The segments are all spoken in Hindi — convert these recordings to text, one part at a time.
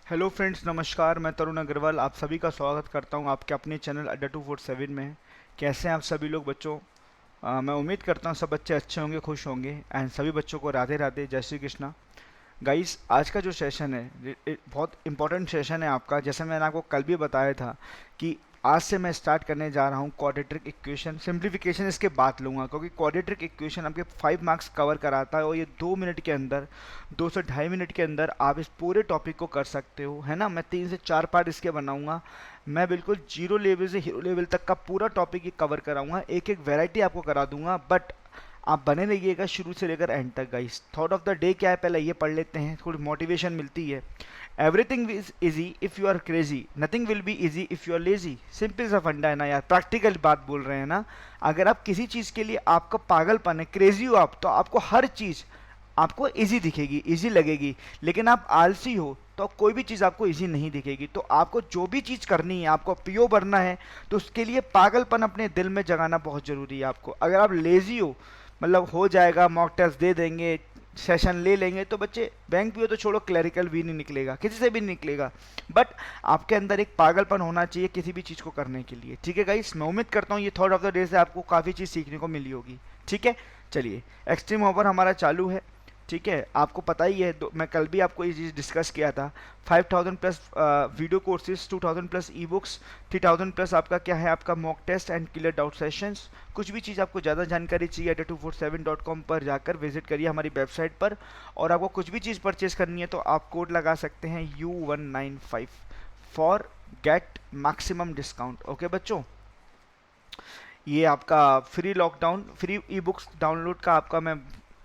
हेलो फ्रेंड्स, नमस्कार। मैं तरुण अग्रवाल आप सभी का स्वागत करता हूं आपके अपने चैनल अड्डा 247 में। कैसे हैं आप सभी लोग बच्चों? मैं उम्मीद करता हूं सब बच्चे अच्छे होंगे, खुश होंगे। एंड सभी बच्चों को राधे राधे, जय श्री कृष्णा। गाइस, आज का जो सेशन है बहुत इंपॉर्टेंट सेशन है आपका। जैसे मैंने आपको कल भी बताया था कि आज से मैं स्टार्ट करने जा रहा हूँ क्वाड्रेटिक इक्वेशन। सिंप्लीफिकेशन इसके बाद लूँगा क्योंकि क्वाड्रेटिक इक्वेशन आपके 5 मार्क्स कवर कराता है और ये 2 मिनट के अंदर, 2 से 2.5 मिनट के अंदर आप इस पूरे टॉपिक को कर सकते हो, है ना। मैं 3 से 4 पार्ट इसके बनाऊंगा। मैं बिल्कुल जीरो लेवल से हीरो लेवल तक का पूरा टॉपिक ही कवर कराऊंगा, एक एक वेराइटी आपको करा दूंगा। बट आप बने रहिएगा शुरू से लेकर एंड तक। Guys, thought of the day क्या है पहले ये पढ़ लेते हैं, थोड़ी मोटिवेशन मिलती है। Everything is easy if you are crazy, nothing will be easy if you are lazy. Simple सा फंडा है ना यार, प्रैक्टिकल बात बोल रहे हैं ना। अगर आप किसी चीज के लिए आपका पागलपन है, क्रेजी हो आप, तो आपको हर चीज आपको इजी दिखेगी, इजी लगेगी। लेकिन आप आलसी हो तो कोई भी चीज़ आपको इजी नहीं दिखेगी। तो आपको जो भी चीज़ करनी है, आपको पीओ बनना है, तो उसके लिए पागलपन अपने दिल में जगाना बहुत ज़रूरी है आपको। अगर आप लेजी हो, मतलब हो जाएगा, मॉक टेस्ट दे देंगे, सेशन ले लेंगे, तो बच्चे बैंक पीओ तो छोड़ो, क्लरिकल भी नहीं निकलेगा, किसी से भी नहीं निकलेगा। बट आपके अंदर एक पागलपन होना चाहिए किसी भी चीज़ को करने के लिए। ठीक है गाइस, मैं उम्मीद करता हूँ ये थॉट ऑफ द डे से आपको काफ़ी चीज़ सीखने को मिली होगी। ठीक है, चलिए, एक्सट्रीम ओवर हमारा चालू है। ठीक है, आपको पता ही है, मैं कल भी आपको ये चीज़ डिस्कस किया था। 5000 plus video courses, 2000 plus e books, 3000 plus आपका क्या है, आपका mock test and clear doubt sessions. कुछ भी चीज़ आपको ज़्यादा जानकारी चाहिए, adda247.com पर जाकर विजिट करिए हमारी वेबसाइट पर। और आपको कुछ भी चीज़ परचेज करनी है तो आप कोड लगा सकते हैं U195 for get maximum discount. Okay बच्चों, ये आपका free lockdown, free e books download का आपका मैं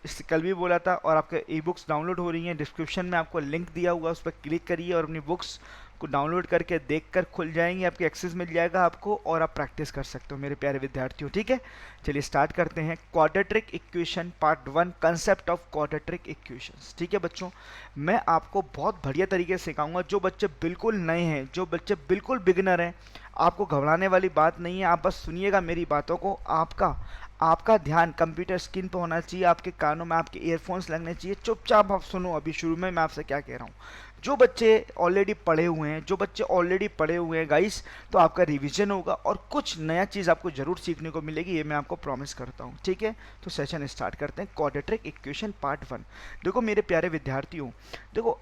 इससे कल भी बोला था, और आपके ई बुक्स डाउनलोड हो रही हैं। डिस्क्रिप्शन में आपको लिंक दिया हुआ, उस पर क्लिक करिए और अपनी बुक्स को डाउनलोड करके देखकर खुल जाएंगी, आपकी एक्सेस मिल जाएगा आपको, और आप प्रैक्टिस कर सकते हो मेरे प्यारे विद्यार्थियों। ठीक है, चलिए स्टार्ट करते हैं। Quadratic equation part 1, concept of quadratic equations. ठीक है बच्चों, मैं आपको बहुत बढ़िया तरीके से सिखाऊंगा। जो बच्चे बिल्कुल नए हैं, जो बच्चे बिल्कुल बिगिनर हैं, आपको घबराने वाली बात नहीं है। आप बस सुनिएगा मेरी बातों को। आपका आपका ध्यान कंप्यूटर स्क्रीन पर होना चाहिए, आपके कानों में आपके ईयरफोन्स लगने चाहिए। चुपचाप आप सुनो, अभी शुरू में मैं आपसे क्या कह रहा हूँ। जो बच्चे ऑलरेडी पढ़े हुए हैं, जो बच्चे ऑलरेडी पढ़े हुए हैं गाइस, तो आपका रिवीजन होगा और कुछ नया चीज़ आपको जरूर सीखने को मिलेगी, ये मैं आपको प्रॉमिस करता हूँ। ठीक है, तो सेशन स्टार्ट करते हैं। Quadratic equation part 1। देखो मेरे प्यारे विद्यार्थियों, देखो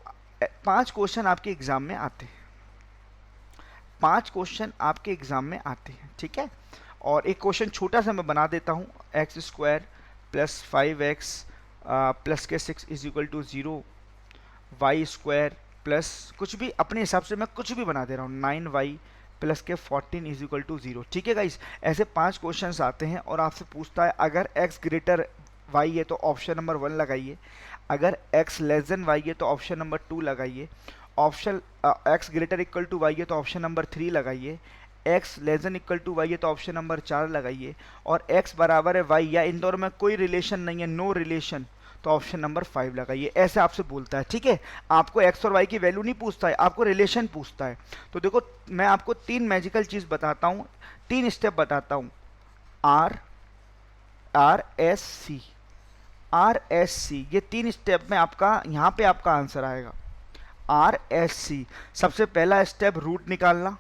5 क्वेश्चन आपके एग्जाम में आते हैं, 5 क्वेश्चन आपके एग्जाम में आते हैं। ठीक है, और एक क्वेश्चन छोटा सा मैं बना देता हूँ। X square plus 5x plus के 6 is equal to 0, y square plus कुछ भी, अपने हिसाब से मैं कुछ भी बना दे रहा हूँ, 9y प्लस के 14 इज इक्वल टू 0। ठीक है गाइस, ऐसे 5 क्वेश्चन आते हैं और आपसे पूछता है अगर x ग्रेटर y है तो ऑप्शन नंबर 1 लगाइए, अगर x लेस देन y है तो ऑप्शन नंबर 2 लगाइए, option x greater equal to y है तो ऑप्शन नंबर 3 लगाइए, x less than equal to y है तो ऑप्शन नंबर 4 लगाइए, और x बराबर है y या इन दोनों में कोई रिलेशन नहीं है, नो रिलेशन, तो ऑप्शन नंबर 5 लगाइए। ऐसे आपसे बोलता है। ठीक है, आपको x और y की वैल्यू नहीं पूछता है, आपको रिलेशन पूछता है। तो देखो, मैं आपको 3 मैजिकल चीज बताता हूँ, 3 स्टेप बताता हूँ। R R S C, R S C, ये 3 स्टेप में आपका यहाँ पे आपका आंसर आएगा। आर एस सी, सबसे पहला स्टेप रूट निकालना,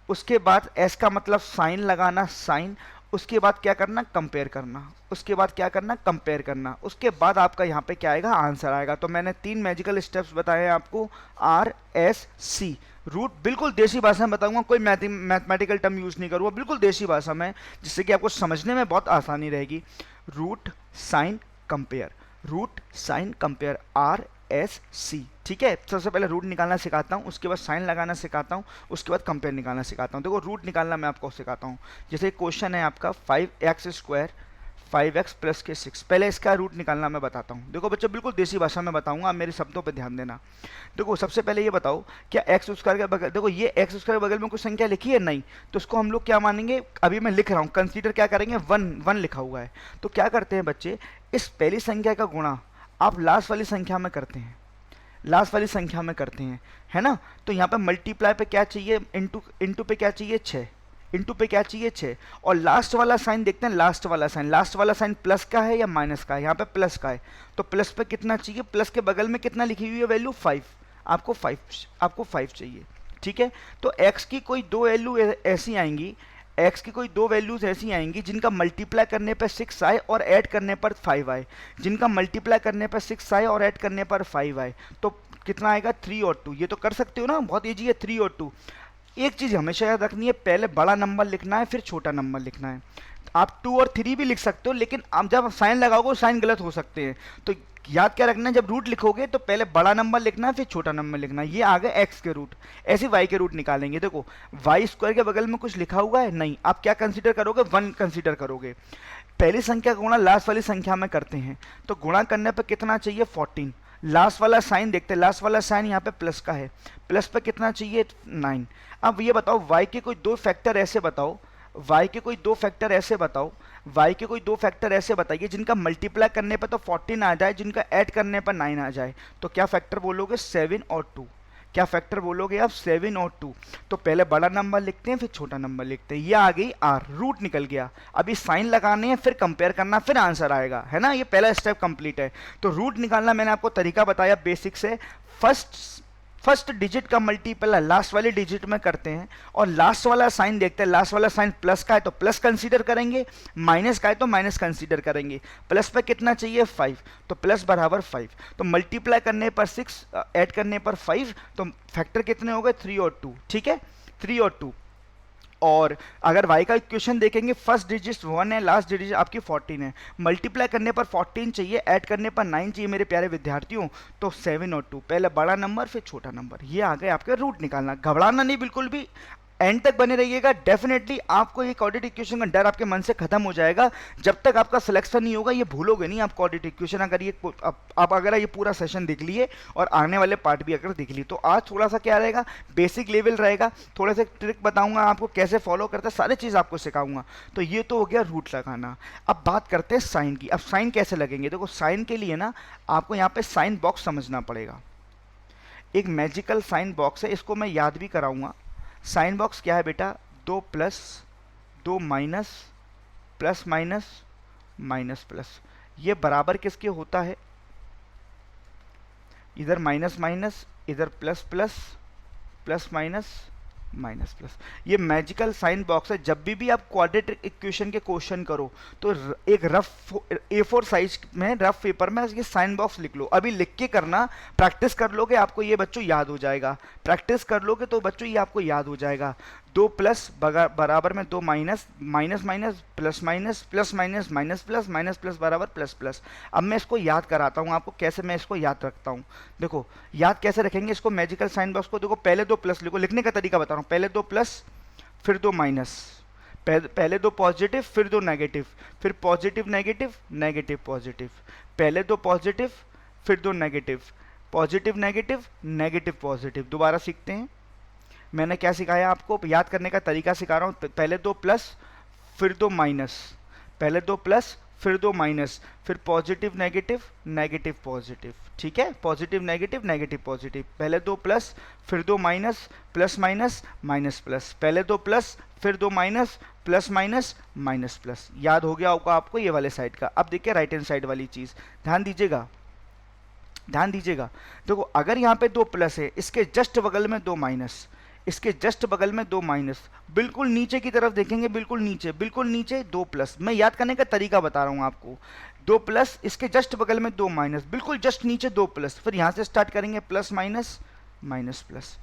उसके बाद एस का मतलब साइन लगाना, साइन, उसके बाद क्या करना, कंपेयर करना, उसके बाद क्या करना, कंपेयर करना, उसके बाद आपका यहाँ पे क्या आएगा, आंसर आएगा। तो मैंने 3 मैजिकल स्टेप्स बताए हैं आपको। आर एस सी, रूट बिल्कुल देसी भाषा में बताऊंगा, कोई मैथमेटिकल टर्म यूज नहीं करूँगा, बिल्कुल देसी भाषा में, जिससे कि आपको समझने में बहुत आसानी रहेगी। Root sign compare, root sign compare, R S C. ठीक है, सबसे पहले रूट निकालना सिखाता हूँ, उसके बाद साइन लगाना सिखाता हूँ, उसके बाद कंपेयर निकालना सिखाता हूँ। देखो रूट निकालना मैं आपको सिखाता हूँ। जैसे क्वेश्चन है आपका 5x स्क्वायर 5x प्लस के 6, पहले इसका रूट निकालना मैं बताता हूँ। देखो बच्चों, बिल्कुल देसी भाषा में बताऊंगा, आप मेरे शब्दों पर ध्यान देना। देखो सबसे पहले ये बताओ, क्या एक्स स्क्वायर के बगल, देखो ये एक्स स्क्वायर के बगल में कोई संख्या लिखी है, नहीं, तो उसको हम लोग क्या मानेंगे, अभी मैं लिख रहा हूँ, कंसीडर क्या करेंगे, 1 लिखा हुआ है। तो क्या करते हैं बच्चे, इस पहली संख्या का गुणा आप लास्ट वाली संख्या में करते हैं, लास्ट वाली संख्या में करते हैं, है ना। तो यहाँ पे मल्टीप्लाई पे क्या चाहिए, इंटू पे क्या चाहिए, 6, इंटू पे क्या चाहिए, 6, और लास्ट वाला साइन देखते हैं, लास्ट वाला साइन प्लस का है या माइनस का है, यहाँ पे प्लस का है, तो प्लस पे कितना चाहिए, प्लस के बगल में कितना लिखी हुई है वैल्यू, 5। आपको 5 चाहिए, ठीक है। तो x की कोई दो वैल्यू ऐसी आएंगी, x की कोई दो वैल्यूज ऐसी आएंगी जिनका मल्टीप्लाई करने पर 6 आए और ऐड करने पर 5 आए, जिनका मल्टीप्लाई करने पर 6 आए और ऐड करने पर 5 आए, तो कितना आएगा 3 और 2। ये तो कर सकते हो ना, बहुत ईजी है 3 और 2। एक चीज़ हमेशा याद रखनी है, पहले बड़ा नंबर लिखना है फिर छोटा नंबर लिखना है। आप 2 और 3 भी लिख सकते हो, लेकिन आप जब साइन लगाओगे साइन गलत हो सकते हैं। तो याद क्या रखना है, जब रूट लिखोगे तो पहले बड़ा नंबर लिखना है फिर छोटा नंबर लिखना है। ये आ गए एक्स के रूट, ऐसे वाई के रूट निकालेंगे। देखो वाई स्क्वायर के बगल में कुछ लिखा हुआ है नहीं, आप क्या कंसीडर करोगे, 1 कंसीडर करोगे। पहली संख्या का गुणा लास्ट वाली संख्या में करते हैं, तो गुणा करने पर कितना चाहिए 14। लास्ट वाला साइन देखते हैं, लास्ट वाला साइन यहाँ पे प्लस का है, प्लस पे कितना चाहिए 9। अब ये बताओ y के कोई दो फैक्टर ऐसे बताओ, y के कोई दो फैक्टर ऐसे बताओ, y के कोई दो फैक्टर ऐसे बताइए जिनका मल्टीप्लाई करने पर तो 14 आ जाए, जिनका ऐड करने पर 9 आ जाए। तो क्या फैक्टर बोलोगे 7 और 2, क्या फैक्टर बोलोगे आप 7 और 2। तो पहले बड़ा नंबर लिखते हैं फिर छोटा नंबर लिखते हैं। ये आ गई r, रूट निकल गया। अभी साइन लगाने हैं फिर कंपेयर करना फिर आंसर आएगा, है ना। ये पहला स्टेप कंप्लीट है। तो रूट निकालना मैंने आपको तरीका बताया बेसिक से। फर्स्ट डिजिट का मल्टीपल लास्ट वाले डिजिट में करते हैं और लास्ट वाला साइन देखते हैं, लास्ट वाला साइन प्लस का है तो प्लस कंसीडर करेंगे, माइनस का है तो माइनस कंसीडर करेंगे। प्लस पे कितना चाहिए 5, तो प्लस बराबर 5, तो मल्टीप्लाई करने पर 6, ऐड करने पर 5, तो फैक्टर कितने हो गए 3 और 2, ठीक है 3 और 2। और अगर y का इक्वेशन देखेंगे, फर्स्ट डिजिट 1 है, लास्ट डिजिट आपकी 14 है, मल्टीप्लाई करने पर 14 चाहिए, ऐड करने पर 9 चाहिए मेरे प्यारे विद्यार्थियों। तो 7 और 2, पहले बड़ा नंबर फिर छोटा नंबर। ये आ गए आपके रूट निकालना। घबराना नहीं बिल्कुल भी, एंड तक बने रहिएगा। डेफिनेटली आपको ये क्वाड्रेटिक इक्वेशन का डर आपके मन से खत्म हो जाएगा। जब तक आपका सिलेक्शन नहीं होगा ये भूलोगे नहीं आप क्वाड्रेटिक इक्वेशन। अगर ये आप अगर ये पूरा सेशन देख लिए और आने वाले पार्ट भी अगर देख लिए, तो आज थोड़ा सा क्या रहेगा, बेसिक लेवल रहेगा। थोड़ा सा ट्रिक बताऊंगा आपको कैसे फॉलो करते हैं, सारी चीज़ आपको सिखाऊंगा। तो ये तो हो गया रूट लगाना। अब बात करते हैं साइन की। अब साइन कैसे लगेंगे, देखो साइन के लिए ना आपको यहाँ पे साइन बॉक्स समझना पड़ेगा। एक मैजिकल साइन बॉक्स है, इसको मैं याद भी कराऊंगा। साइन बॉक्स क्या है बेटा, 2 plus 2 minus, plus minus minus plus. ये बराबर किसके होता है, इधर माइनस माइनस, इधर plus plus, plus minus minus plus. ये मैजिकल साइन बॉक्स है। जब भी आप क्वाड्रेटिक इक्वेशन के क्वेश्चन करो तो एक रफ A4 साइज में रफ पेपर में ये साइन बॉक्स लिख लो। अभी लिख के करना, प्रैक्टिस कर लोगे आपको ये बच्चों याद हो जाएगा। प्रैक्टिस कर लोगे तो बच्चों ये आपको याद हो जाएगा। 2 प्लस बराबर में 2 minus, minus minus plus minus, plus minus minus plus, minus plus बराबर प्लस प्लस। अब मैं इसको याद कराता हूँ आपको कैसे मैं इसको याद रखता हूँ। देखो याद कैसे रखेंगे इसको, मैजिकल साइन बॉक्स को देखो, पहले 2 प्लस लिखो, लिखने का तरीका बता रहा हूँ। पहले 2 प्लस फिर 2 माइनस, पहले 2 पॉजिटिव फिर 2 नेगेटिव, फिर पॉजिटिव नेगेटिव नेगेटिव पॉजिटिव, पहले 2 पॉजिटिव फिर 2 negative, positive negative negative positive. दोबारा सीखते हैं। मैंने क्या सिखाया आपको, याद करने का तरीका सिखा रहा हूँ। पहले 2 प्लस फिर 2 माइनस, पहले 2 प्लस फिर 2 माइनस, फिर पॉजिटिव नेगेटिव नेगेटिव पॉजिटिव, ठीक है, पॉजिटिव नेगेटिव नेगेटिव पॉजिटिव। पहले 2 प्लस फिर 2 minus, plus minus minus plus, पहले 2 प्लस फिर 2 minus, plus minus minus plus. याद हो गया होगा आपको ये वाले साइड का। अब देखिए राइट हैंड साइड वाली चीज़ ध्यान दीजिएगा, ध्यान दीजिएगा। देखो अगर यहाँ पे 2 प्लस है, इसके जस्ट बगल में 2 माइनस, इसके जस्ट बगल में 2 माइनस, बिल्कुल नीचे की तरफ देखेंगे, बिल्कुल नीचे 2 प्लस। मैं याद करने का तरीका बता रहा हूँ आपको। 2 प्लस, इसके जस्ट बगल में 2 माइनस, बिल्कुल जस्ट नीचे 2 प्लस। फिर यहाँ से स्टार्ट करेंगे plus minus minus plus,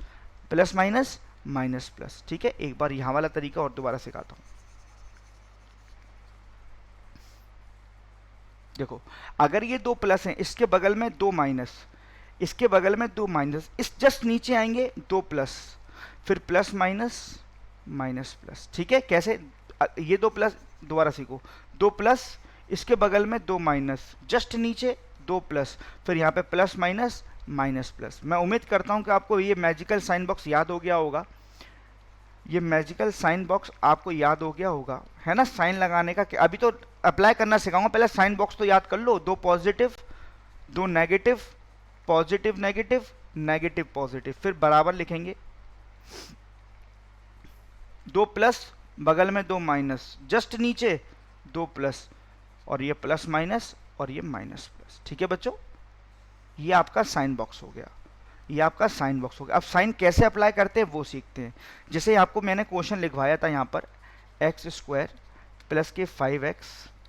plus minus minus plus, ठीक है। एक बार यहाँ वाला तरीका और दोबारा सिखाता हूँ। देखो अगर ये 2 प्लस हैं, इसके बगल में 2 माइनस, इसके बगल में 2 माइनस, इस जस्ट नीचे आएंगे 2 प्लस, फिर प्लस माइनस माइनस प्लस, ठीक है। कैसे, ये 2 प्लस, दोबारा सीखो, 2 प्लस, इसके बगल में 2 माइनस, जस्ट नीचे 2 प्लस, फिर यहाँ पे प्लस माइनस माइनस प्लस। मैं उम्मीद करता हूँ कि आपको ये मैजिकल साइन बॉक्स याद हो गया होगा। ये मैजिकल साइन बॉक्स आपको याद हो गया होगा, है ना। साइन लगाने का अभी तो अप्लाई करना सिखाऊंगा, पहले साइन बॉक्स तो याद कर लो। 2 positive 2 negative, positive negative negative positive, फिर बराबर लिखेंगे। 2 प्लस, बगल में 2 माइनस, जस्ट नीचे 2 प्लस, और ये प्लस माइनस और ये माइनस प्लस, ठीक है बच्चों। ये आपका साइन बॉक्स हो गया। ये आपका साइन बॉक्स हो गया। अब साइन कैसे अप्लाई करते हैं वो सीखते हैं। जैसे आपको मैंने क्वेश्चन लिखवाया था यहाँ पर, एक्स स्क्वायर प्लस के 5x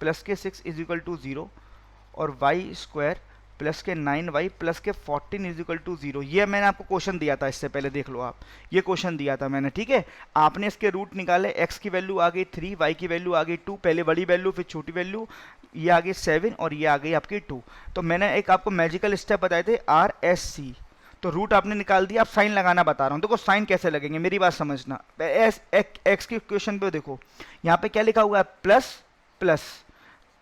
प्लस के 6 इज इक्वल टू 0 और वाई स्क्वायर प्लस के 9y प्लस के 14 इज इक्वल टू 0। ये मैंने आपको क्वेश्चन दिया था, इससे पहले देख लो आप, ये क्वेश्चन दिया था मैंने, ठीक है। आपने इसके रूट निकाले, x की वैल्यू आ गई 3, y की वैल्यू आ गई 2, पहले बड़ी वैल्यू फिर छोटी वैल्यू, ये आ गई 7 और ये आ गई आपकी 2। तो मैंने एक आपको मैजिकल स्टेप बताए थे, RSC। तो रूट आपने निकाल दिया, अब साइन लगाना बता रहा हूँ। देखो साइन कैसे लगेंगे, मेरी बात समझना। एक्स की इक्वेशन पे देखो, यहाँ पे क्या लिखा हुआ है, plus plus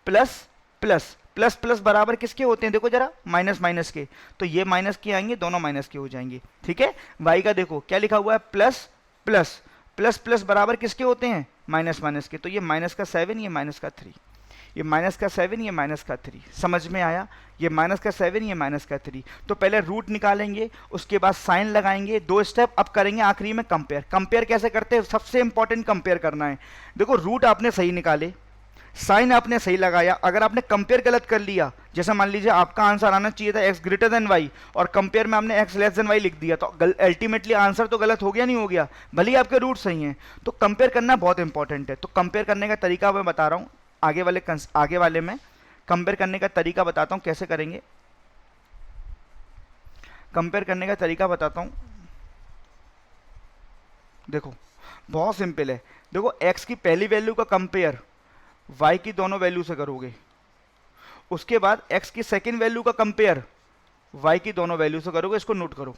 plus plus plus plus बराबर किसके होते हैं, देखो जरा, माइनस माइनस के। तो ये माइनस के आएंगे, दोनों माइनस के हो जाएंगे, ठीक है। वाई का देखो क्या लिखा हुआ है, प्लस प्लस प्लस प्लस बराबर किसके होते हैं, माइनस माइनस के। तो ये माइनस का 7, ये माइनस का 3, ये माइनस का 7, ये माइनस का 3। समझ में आया, ये माइनस का 7, ये माइनस का 3। तो पहले रूट निकालेंगे, उसके बाद साइन लगाएंगे, 2 स्टेप अब करेंगे, आखिरी में कंपेयर। कंपेयर कैसे करते हैं, सबसे इंपॉर्टेंट कंपेयर करना है। देखो रूट आपने सही निकाले, साइन आपने सही लगाया, अगर आपने कंपेयर गलत कर लिया, जैसा मान लीजिए आपका आंसर आना चाहिए था x ग्रेटर देन y और कंपेयर में आपने x लेस देन y लिख दिया, तो अल्टीमेटली आंसर तो गलत हो गया, नहीं हो गया, भले ही आपके रूट सही हैं। तो कंपेयर करना बहुत इंपॉर्टेंट है। तो कंपेयर करने का तरीका मैं बता रहा हूँ, आगे वाले में कंपेयर करने का तरीका बताता हूँ कैसे करेंगे। कंपेयर करने का तरीका बताता हूँ, देखो बहुत सिंपल है। देखो x की पहली वैल्यू का कंपेयर y की दोनों वैल्यू से करोगे, उसके बाद x की सेकंड वैल्यू का कंपेयर y की दोनों वैल्यू से करोगे। इसको नोट करो,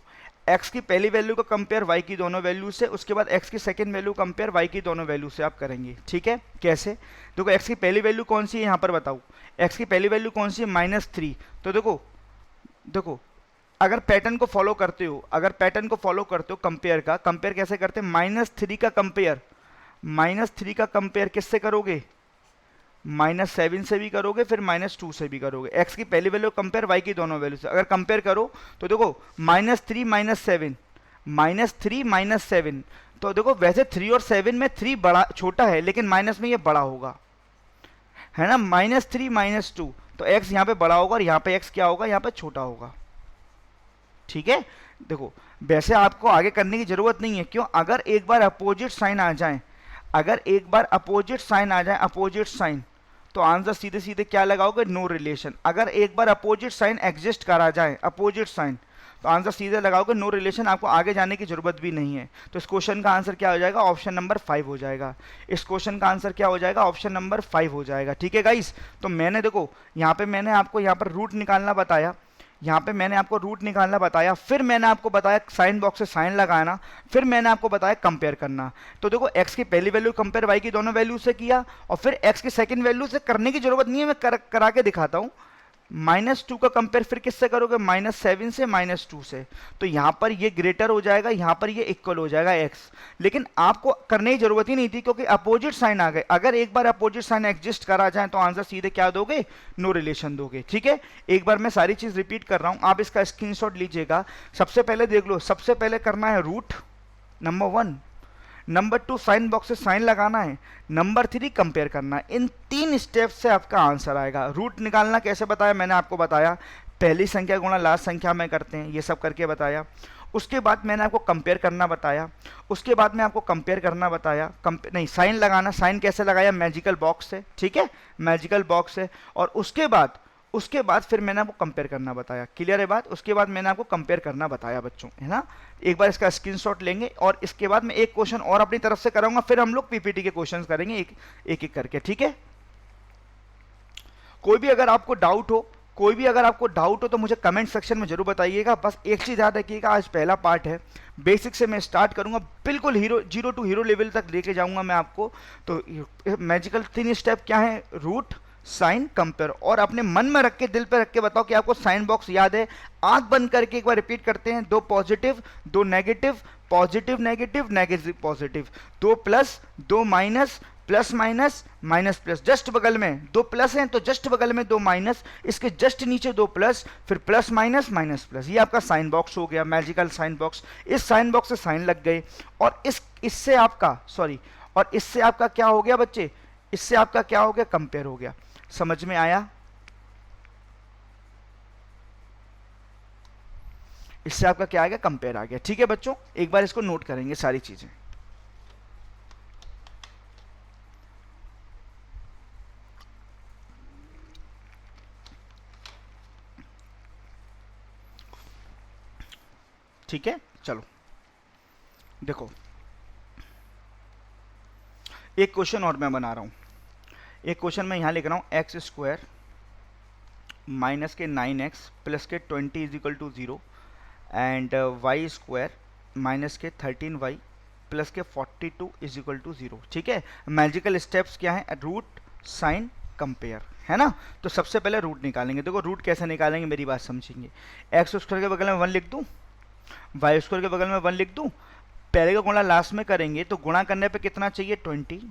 x की पहली वैल्यू का कंपेयर y की दोनों वैल्यू से, उसके बाद x की सेकंड वैल्यू कंपेयर y की दोनों वैल्यू से आप करेंगे, ठीक है। कैसे, देखो x की पहली वैल्यू कौन सी है यहाँ पर बताओ, x की पहली वैल्यू कौन सी है, -3। तो देखो देखो अगर पैटर्न को फॉलो करते हो, कंपेयर का, कंपेयर कैसे करते हैं, -3 का कंपेयर, -3 का कंपेयर किससे करोगे, -7 से भी करोगे, फिर -2 से भी करोगे। x की पहली वैल्यू कंपेयर y की दोनों वैल्यू से, अगर कंपेयर करो तो देखो -3 -7, -3 -7। तो देखो वैसे 3 और 7 में 3 बड़ा छोटा है, लेकिन माइनस में ये बड़ा होगा, है ना, -3 -2। तो x यहाँ पे बड़ा होगा और यहाँ पे x क्या होगा, यहाँ पे छोटा होगा, ठीक है। देखो वैसे आपको आगे करने की जरूरत नहीं है, क्यों, अगर एक बार अपोजिट साइन आ जाए, अपोजिट साइन, तो आंसर सीधे सीधे क्या लगाओगे, नो रिलेशन। अगर एक बार अपोजिट साइन एग्जिस्ट करा जाए, अपोजिट साइन, तो आंसर सीधे लगाओगे नो रिलेशन, आपको आगे जाने की जरूरत भी नहीं है। तो इस क्वेश्चन का आंसर क्या हो जाएगा, ऑप्शन नंबर 5 हो जाएगा। इस क्वेश्चन का आंसर क्या हो जाएगा, ऑप्शन नंबर 5 हो जाएगा, ठीक है गाइस। तो मैंने देखो यहाँ पे मैंने आपको यहाँ पर रूट निकालना बताया, फिर मैंने आपको बताया साइन बॉक्स से साइन लगाना, फिर मैंने आपको बताया कंपेयर करना। तो देखो x की पहली वैल्यू कंपेयर y की दोनों वैल्यू से किया, और फिर x की सेकंड वैल्यू से करने की जरूरत नहीं है, मैं करा के दिखाता हूं। -2 का कंपेयर फिर किससे करोगे, -7 से, -2 से। तो यहां पर ये ग्रेटर हो जाएगा, यहां पर ये इक्वल हो जाएगा x। लेकिन आपको करने की जरूरत ही नहीं थी, क्योंकि अपोजिट साइन आ गए। अगर एक बार अपोजिट साइन एग्जिस्ट करा जाए तो आंसर सीधे क्या दोगे, नो रिलेशन दोगे, ठीक है। एक बार मैं सारी चीज रिपीट कर रहा हूं, आप इसका स्क्रीनशॉट लीजिएगा। सबसे पहले देख लो, सबसे पहले करना है root, number 1, number 2 sign box से साइन लगाना है, नंबर 3 कंपेयर करना है। इन 3 स्टेप से आपका आंसर आएगा। रूट निकालना कैसे बताया, मैंने आपको बताया, पहली संख्या गुणा लास्ट संख्या में करते हैं, ये सब करके बताया। उसके बाद मैंने आपको कंपेयर करना बताया, साइन लगाना, साइन कैसे लगाया, मैजिकल बॉक्स से, ठीक है, मैजिकल बॉक्स से। और उसके बाद फिर मैंने आपको कंपेयर करना बताया, क्लियर है बात। उसके बाद मैंने आपको कंपेयर करना बताया बच्चों, है ना। एक बार इसका स्क्रीनशॉट लेंगे, और इसके बाद मैं एक क्वेश्चन और अपनी तरफ से कराऊंगा, फिर हम लोग पीपीटी के क्वेश्चंस करेंगे एक करके, ठीक है। कोई भी अगर आपको डाउट हो तो मुझे कमेंट सेक्शन में जरूर बताइएगा। बस एक चीज याद रखिएगा, आज पहला पार्ट है, बेसिक से मैं स्टार्ट करूंगा, बिल्कुल जीरो टू हीरो लेवल तक लेके जाऊंगा मैं आपको। तो मैजिकल 3 स्टेप क्या है, रूट, साइन, कंपेयर। और अपने मन में रख के, दिल पे रख के बताओ कि आपको साइन बॉक्स याद है। आंख बंद करके एक बार रिपीट करते हैं, 2 positive 2 negative, positive negative negative positive, 2 plus 2 minus, plus minus minus plus, just बगल में 2 प्लस हैं तो जस्ट बगल में 2 माइनस, इसके जस्ट नीचे 2 प्लस, फिर प्लस माइनस माइनस प्लस। ये आपका साइन बॉक्स हो गया, मैजिकल साइन बॉक्स। इस साइन बॉक्स से साइन लग गए, और इससे आपका क्या हो गया बच्चे, इससे आपका क्या हो गया, कंपेयर हो गया। समझ में आया। इससे आपका क्या आ गया, कंपेयर आ गया। ठीक है बच्चों, एक बार इसको नोट करेंगे सारी चीजें। ठीक है, चलो देखो, एक क्वेश्चन और मैं बना रहा हूं। एक क्वेश्चन मैं यहां लिख रहा हूं, एक्स स्क्वायर माइनस के 9x प्लस के 20 is equal to 0 and y square minus के 13y प्लस के 42 इज इक्वल टू 0। ठीक है, मैजिकल स्टेप्स क्या है, रूट साइन कंपेयर, है ना। तो सबसे पहले रूट निकालेंगे। देखो रूट कैसे निकालेंगे, मेरी बात समझेंगे। एक्स स्क्वायर के बगल में 1 लिख दूं, वाई स्क्वायर के बगल में 1 लिख दूं, पहले का गुणा लास्ट में करेंगे तो गुणा करने पे कितना चाहिए, 20,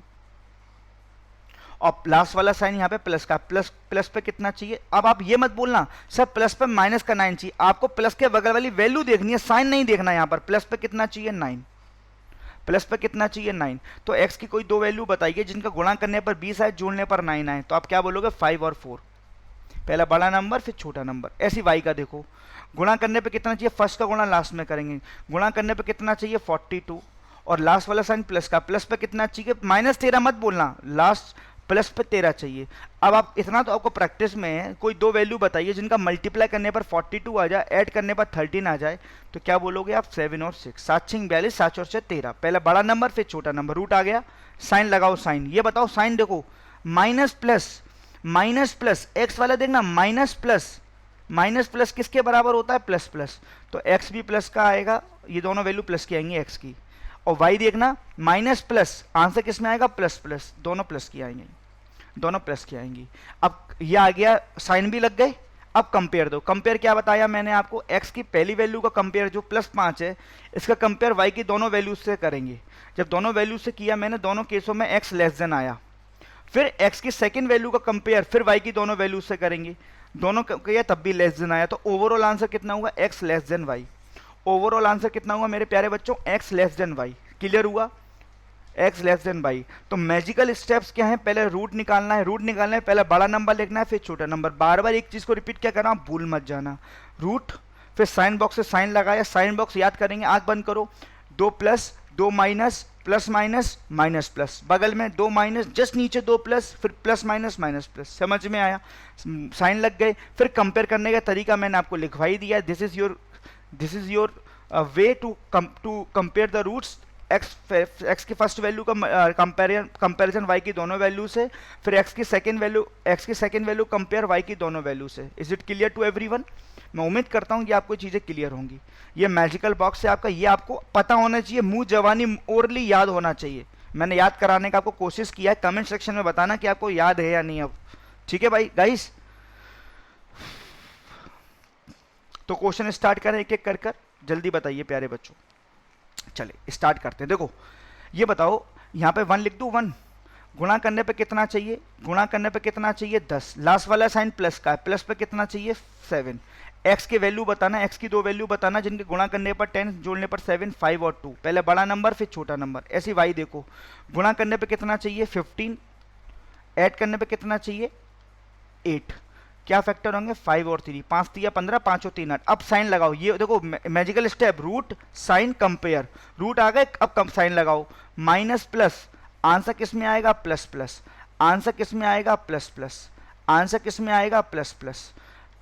और लास्ट वाला साइन यहाँ पे प्लस का, प्लस प्लस पे कितना चाहिए। अब आप ये मत बोलना सर प्लस पे माइनस का 9 चाहिए, आपको प्लस के बगल वाली वैल्यू देखनी है, साइन नहीं देखना। यहाँ पर प्लस पे कितना चाहिए, 9, प्लस पे कितना चाहिए, 9। तो x की कोई दो वैल्यू बताइए जिनका गुणा करने पर 20 आए, जोड़ने पर 9 आए। तो आप क्या बोलोगे, 5 और 4, पहला बड़ा नंबर फिर छोटा नंबर। ऐसी y का देखो, गुणा करने पे कितना चाहिए, फर्स्ट का गुणा लास्ट में करेंगे, गुणा करने पे कितना चाहिए, 42, और लास्ट वाला साइन प्लस का, प्लस पे कितना चाहिए, -13 मत बोलना, लास्ट प्लस पे 13 चाहिए। अब आप इतना तो आपको प्रैक्टिस में है, कोई दो वैल्यू बताइए जिनका मल्टीप्लाई करने पर 42 आ जाए, ऐड करने पर 13 आ जाए। तो क्या बोलोगे आप, 7 और 6, 7 6 42, 7 और 6 13, पहला बड़ा नंबर फिर छोटा नंबर, रूट आ गया, साइन लगाओ। साइन ये बताओ, साइन देखो, माइनस प्लस एक्स वाला देखना, माइनस प्लस किसके बराबर होता है, प्लस प्लस, तो एक्स भी प्लस का आएगा, ये दोनों वैल्यू प्लस की आएंगी एक्स की। और वाई देखना, माइनस प्लस, आंसर किस में आएगा, प्लस प्लस, दोनों प्लस की आएंगे, दोनों प्लस की आएंगी। अब ये आ गया, साइन भी लग गए। अब कंपेयर दो, कंपेयर क्या बताया मैंने आपको, x की पहली वैल्यू का कंपेयर जो +5 है, इसका कंपेयर y की दोनों वैल्यू से करेंगे। जब दोनों वैल्यू से किया मैंने, दोनों केसों में x लेस देन आया। फिर x की सेकंड वैल्यू का कंपेयर फिर y की दोनों वैल्यू से करेंगे, दोनों किया तब भी लेस देन आया। तो ओवरऑल आंसर कितना हुआ, x less than y। Overall answer कितना हुआ मेरे प्यारे बच्चों, x less than y। Clear हुआ, x लेस देन y। तो मैजिकल स्टेप्स क्या है, पहले रूट निकालना है, रूट निकालना है, पहले बड़ा नंबर लिखना है फिर छोटा नंबर। बार बार एक चीज को रिपीट क्या करना, भूल मत जाना। रूट, फिर साइन बॉक्स से साइन लगाया, साइन बॉक्स याद करेंगे, आंख बंद करो, 2 plus 2 minus, plus minus minus plus, बगल में 2 माइनस, जस्ट नीचे 2 प्लस, फिर प्लस माइनस माइनस प्लस। समझ में आया, साइन लग गए। फिर कंपेयर करने का तरीका मैंने आपको लिखवा ही दिया, this is your way to compare the roots. X की फर्स्ट वैल्यू का कंपैरिजन y की दोनों वैल्यू से, फिर x की सेकंड वैल्यू कंपेयर y की दोनों वैल्यू से। Is it clear to everyone? मैं उम्मीद करता हूं कि आपको चीजें क्लियर होंगी। ये मैजिकल बॉक्स है आपका, ये आपको पता होना चाहिए, मुंह जवानी ओरली याद होना चाहिए। मैंने याद कराने का आपको कोशिश किया है, कमेंट सेक्शन में बताना कि आपको याद है या नहीं अब। ठीक है भाई गाइस, तो क्वेश्चन स्टार्ट करें एक एक कर, जल्दी बताइए प्यारे बच्चों। चले स्टार्ट करते हैं। देखो ये बताओ, यहाँ पे 1 लिख दूं, 1 गुणा करने पे कितना चाहिए, गुणा करने पे कितना चाहिए, 10, लास्ट वाला साइन प्लस का है, प्लस पे कितना चाहिए, 7। x की वैल्यू बताना, x की दो वैल्यू बताना जिनके गुणा करने पर 10, जोड़ने पर 7, 5 और 2, पहले बड़ा नंबर फिर छोटा नंबर। ऐसी y देखो, गुणा करने पे कितना चाहिए, 15, ऐड करने पे कितना चाहिए, 8, क्या फैक्टर होंगे, 5 और 3, 5 3 15, 5 और 3 8। अब साइन लगाओ, ये देखो magical step, root sign compare, root आ गए, अब कम साइन लगाओ, माइनस प्लस, आंसर किस में आएगा, प्लस प्लस, आंसर किस में आएगा, प्लस प्लस, आंसर किस में आएगा, plus plus,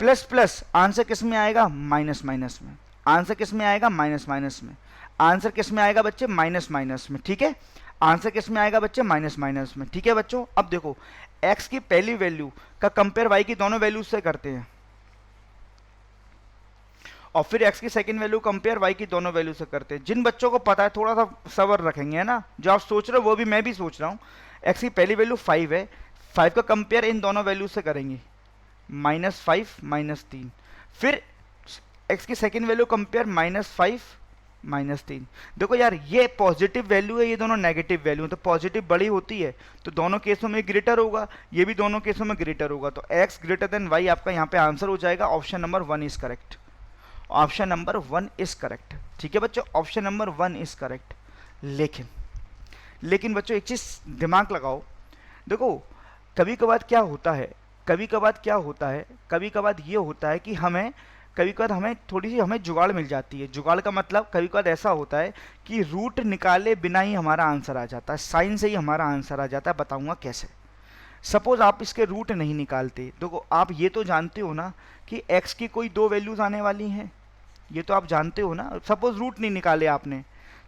plus plus, answer किस में आएगा, माइनस माइनस में, आंसर किस में आएगा, माइनस माइनस में, आंसर किस में आएगा बच्चे, माइनस माइनस में। ठीक है, आंसर किस में आएगा बच्चे, माइनस माइनस में। ठीक है बच्चों, अब देखो x की पहली वैल्यू का कंपेयर y की दोनों वैल्यू से करते हैं, और फिर x की सेकंड वैल्यू कंपेयर y की दोनों वैल्यू से करते हैं। जिन बच्चों को पता है थोड़ा सा सबर रखेंगे, है ना, जो आप सोच रहे हो वो भी मैं भी सोच रहा हूँ। x की पहली वैल्यू 5 है, 5 का कंपेयर इन दोनों वैल्यू से करेंगे, -5 -3, फिर x की सेकंड वैल्यू कंपेयर -5 -3। देखो यार, ये पॉजिटिव वैल्यू है, ये दोनों नेगेटिव वैल्यू है, तो पॉजिटिव बड़ी होती है तो दोनों केसों में ग्रेटर होगा, ये भी दोनों केसों में ग्रेटर होगा, तो x ग्रेटर देन y आपका यहाँ पे आंसर हो जाएगा। Option number 1 is correct, option number 1 is correct. ठीक है बच्चों, ऑप्शन नंबर 1 इज करेक्ट। लेकिन बच्चों एक चीज दिमाग लगाओ, देखो कभी कभार क्या होता है, कभी कभार ये होता है कि हमें कभी कभार हमें थोड़ी सी हमें जुगाड़ मिल जाती है। जुगाड़ का मतलब कभी कभार ऐसा होता है कि रूट निकाले बिना ही हमारा आंसर आ जाता है, साइन से ही हमारा आंसर आ जाता है। बताऊंगा कैसे। सपोज आप इसके रूट नहीं निकालते, देखो आप ये तो जानते हो ना कि x की कोई दो वैल्यूज आने वाली हैं, ये तो आप जानते हो ना। सपोज रूट नहीं निकाले आपने,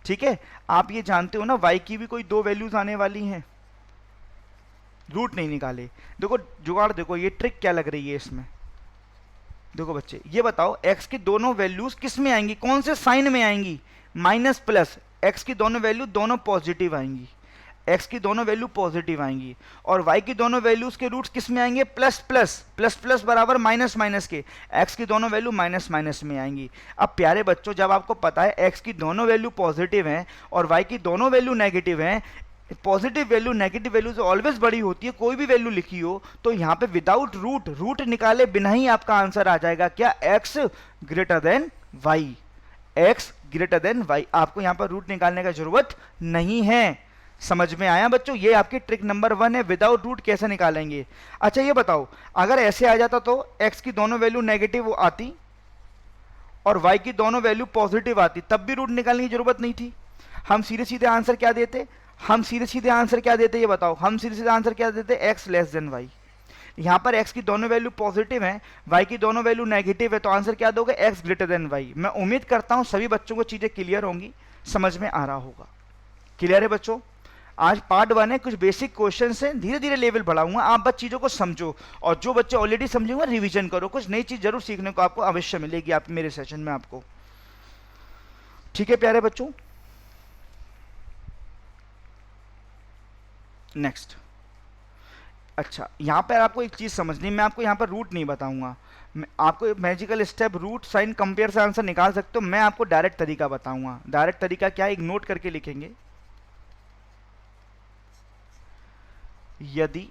ठीक है, आप ये जानते हो ना y की भी कोई दो वैल्यूज आने वाली हैं, रूट नहीं निकाले। देखो जुगाड़, देखो ये ट्रिक क्या लग रही है इसमें। देखो बच्चे ये बताओ, x की दोनों वैल्यूज किस में आएंगी, कौन से साइन में आएंगी, माइनस प्लस। x की दोनों वैल्यू दोनों पॉजिटिव आएंगी, x की दोनों वैल्यू पॉजिटिव आएंगी, और y की दोनों वैल्यूज के रूट्स किस में आएंगे, प्लस प्लस। प्लस प्लस बराबर माइनस माइनस के, x की दोनों वैल्यू माइनस माइनस में आएंगी। अब प्यारे बच्चों, जब आपको पता है x की दोनों वैल्यू पॉजिटिव हैं और y की दोनों वैल्यू नेगेटिव हैं, पॉजिटिव वैल्यू नेगेटिव वैल्यू से ऑलवेज बड़ी होती है, कोई भी वैल्यू लिखी हो, तो यहाँ पे विदाउट रूट, रूट निकाले बिना ही आपका आंसर आ जाएगा क्या, x greater than y, x greater than y। आपको यहाँ पर रूट निकालने का जरूरत नहीं है। समझ में आया बच्चों, ये आपकी ट्रिक नंबर 1 है, विदाउट रूट कैसे निकालेंगे। अच्छा ये बताओ, अगर ऐसे आ जाता तो x की दोनों वैल्यू नेगेटिव आती और y की दोनों वैल्यू पॉजिटिव आती, तब भी रूट निकालने की जरूरत नहीं थी। हम सीधे सीधे आंसर क्या देते, हम सीधे सीधे आंसर क्या देते, ये बताओ, हम सीधे सीधे आंसर क्या देते, x लेस देन y। यहाँ पर x की दोनों वैल्यू पॉजिटिव है, y की दोनों वैल्यू नेगेटिव है, तो आंसर क्या दोगे, x ग्रेटर देन y। मैं उम्मीद करता हूँ सभी बच्चों को चीजें क्लियर होंगी, समझ में आ रहा होगा। क्लियर है बच्चों। आज पार्ट 1 है, कुछ बेसिक क्वेश्चन है, धीरे धीरे लेवल बढ़ाऊंगा, आप बस चीजों को समझो, और जो बच्चे ऑलरेडी समझेंगे रिवीजन करो, कुछ नई चीज जरूर सीखने को आपको अवश्य मिलेगी आप मेरे सेशन में आपको। ठीक है प्यारे बच्चों, नेक्स्ट। अच्छा यहाँ पर आपको एक चीज समझनी, मैं आपको यहाँ पर रूट नहीं बताऊंगा, आपको magical step root sign compare से आंसर निकाल सकते हो, मैं आपको डायरेक्ट तरीका बताऊंगा। डायरेक्ट तरीका क्या है, एक नोट करके लिखेंगे, यदि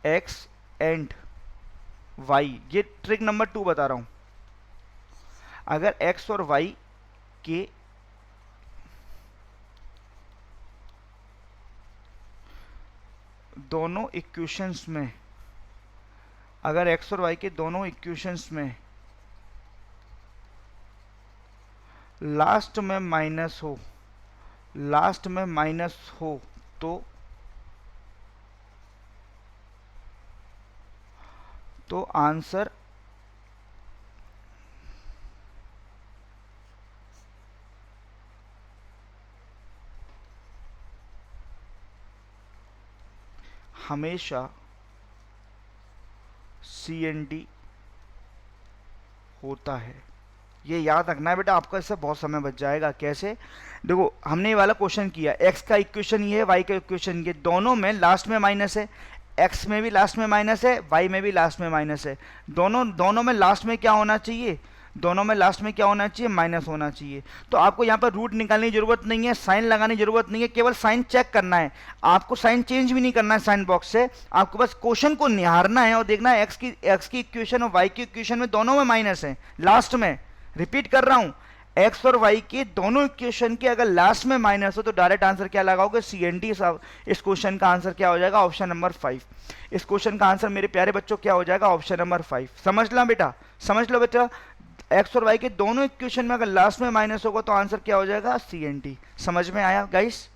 x एंड y, ये ट्रिक नंबर 2 बता रहा हूं, अगर x और y के दोनों इक्वेशंस में, अगर x और y के दोनों इक्वेशंस में लास्ट में माइनस हो, लास्ट में माइनस हो, तो आंसर हमेशा CND होता है। ये याद रखना है बेटा, आपका इससे बहुत समय बच जाएगा। कैसे, देखो हमने ये वाला क्वेश्चन किया, x का इक्वेशन ये है, y का इक्वेशन ये, दोनों में लास्ट में माइनस है, x में भी लास्ट में माइनस है, y में भी लास्ट में माइनस है, दोनों में लास्ट में क्या होना चाहिए, दोनों में लास्ट में क्या होना चाहिए, माइनस होना चाहिए। तो आपको यहाँ पर रूट निकालने की जरूरत नहीं है, साइन लगाने की जरूरत नहीं है, केवल साइन चेक करना है, आपको साइन चेंज भी नहीं करना है साइन बॉक्स से, आपको बस क्वेश्चन को निहारना है और देखना है x की इक्वेशन और y की इक्वेशन में दोनों में माइनस है लास्ट में। रिपीट कर रहा हूं, x और y के दोनों इक्वेशन के अगर लास्ट में माइनस हो तो डायरेक्ट आंसर क्या लगाओगे, CND। इस क्वेश्चन का आंसर क्या हो जाएगा, ऑप्शन नंबर 5। इस क्वेश्चन का आंसर मेरे प्यारे बच्चों क्या हो जाएगा, ऑप्शन नंबर 5। समझ लो बेटा, समझ लो बेटा, x और y के दोनों इक्वेशन में अगर लास्ट में माइनस होगा तो आंसर क्या हो जाएगा, CND। समझ में आया गाइस।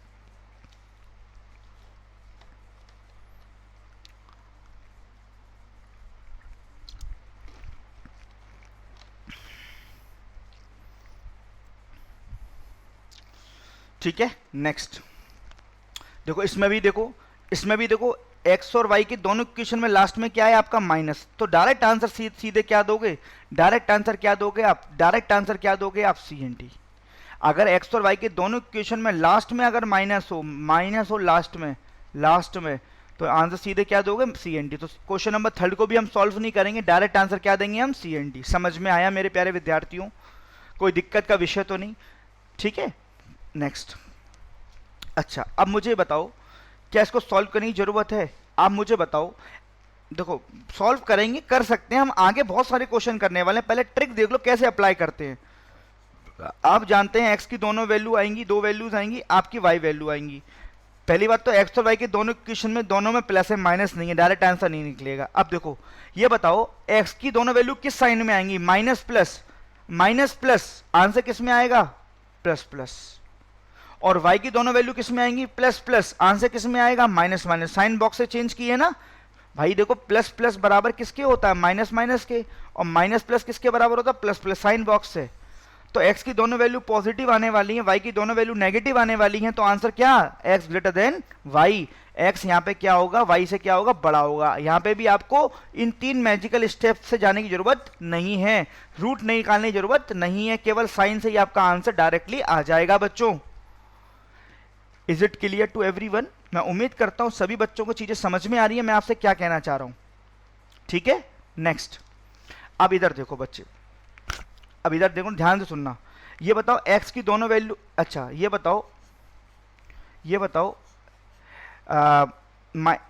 ठीक है, नेक्स्ट देखो, इसमें भी देखो, इसमें भी देखो, x और y के दोनों इक्वेशन में लास्ट में क्या है आपका, माइनस, तो डायरेक्ट आंसर सीधे क्या दोगे, डायरेक्ट आंसर क्या दोगे आप, डायरेक्ट आंसर क्या दोगे आप, CND। अगर x और y के दोनों इक्वेशन में लास्ट में अगर माइनस हो लास्ट में, तो आंसर सीधे क्या दोगे, CND। तो क्वेश्चन नंबर 3 को भी हम सॉल्व नहीं करेंगे, डायरेक्ट आंसर क्या देंगे हम, CND। समझ में आया मेरे प्यारे विद्यार्थियों, कोई दिक्कत का विषय तो नहीं। ठीक है, नेक्स्ट। अच्छा अब मुझे बताओ, क्या इसको सॉल्व करने की जरूरत है, आप मुझे बताओ। देखो सॉल्व करेंगे, कर सकते हैं हम, आगे बहुत सारे क्वेश्चन करने वाले हैं, पहले ट्रिक देख लो कैसे अप्लाई करते हैं। आप जानते हैं x की दोनों वैल्यू आएंगी, दो वैल्यूज आएंगी, आपकी y वैल्यू आएंगी, पहली बात तो एक्स और वाई के दोनों इक्वेशन में दोनों में प्लस है माइनस नहीं है, डायरेक्ट आंसर नहीं निकलेगा। अब देखो ये बताओ एक्स की दोनों वैल्यू किस साइन में आएंगी, minus plus, minus plus answer किस में आएगा, प्लस प्लस। और y की दोनों वैल्यू किस में आएंगी, प्लस प्लस, आंसर किस में आएगा, माइनस माइनस। साइन बॉक्स से चेंज किए ना भाई, देखो प्लस प्लस बराबर किसके होता है, माइनस माइनस के, और माइनस प्लस किसके बराबर होता है, प्लस प्लस, साइन बॉक्स से। तो x की दोनों वैल्यू पॉजिटिव आने वाली है, y की दोनों वैल्यू नेगेटिव आने वाली है, तो आंसर क्या, x greater than y। x यहाँ पे क्या होगा, y से क्या होगा, बड़ा होगा। यहाँ पे भी आपको इन 3 मैजिकल स्टेप से जाने की जरूरत नहीं है, रूट नहीं निकालने की जरूरत नहीं है, केवल साइन से ही आपका आंसर डायरेक्टली आ जाएगा बच्चों। Is it clear to everyone? मैं उम्मीद करता हूं सभी बच्चों को चीजें समझ में आ रही है मैं आपसे क्या कहना चाह रहा हूं, ठीक है। नेक्स्ट, अब इधर देखो बच्चे, अब इधर देखो, ध्यान से सुनना। ये बताओ x की दोनों वैल्यू, अच्छा ये बताओ, ये बताओ अब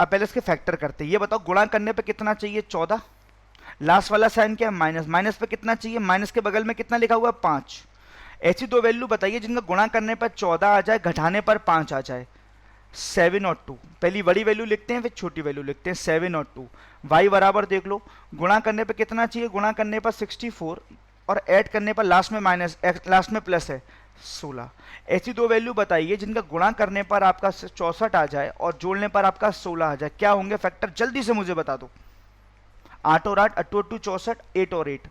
पहले इसके फैक्टर करते हैं। ये बताओ गुणा करने पे कितना चाहिए, 14, लास्ट वाला साइन क्या है, माइनस, माइनस पे कितना चाहिए, माइनस के बगल में कितना लिखा हुआ है, 5। ऐसी दो वैल्यू बताइए जिनका गुणा करने पर 14 आ जाए, घटाने पर 5 आ जाए। 7 और 2, पहली बड़ी वैल्यू लिखते हैं फिर छोटी वैल्यू लिखते हैं, 7 और 2। y बराबर देख लो, गुणा करने पे कितना चाहिए, गुणा करने पर 64, और ऐड करने पर लास्ट में माइनस, लास्ट में प्लस है, 16। ऐसी दो वैल्यू बताइए जिनका गुणा करने पर आपका 64 आ जाए और जोड़ने पर आपका 16 आ जाए। क्या होंगे फैक्टर, जल्दी से मुझे बता दो। 8 और 8, 8 2 64, 8 और 8,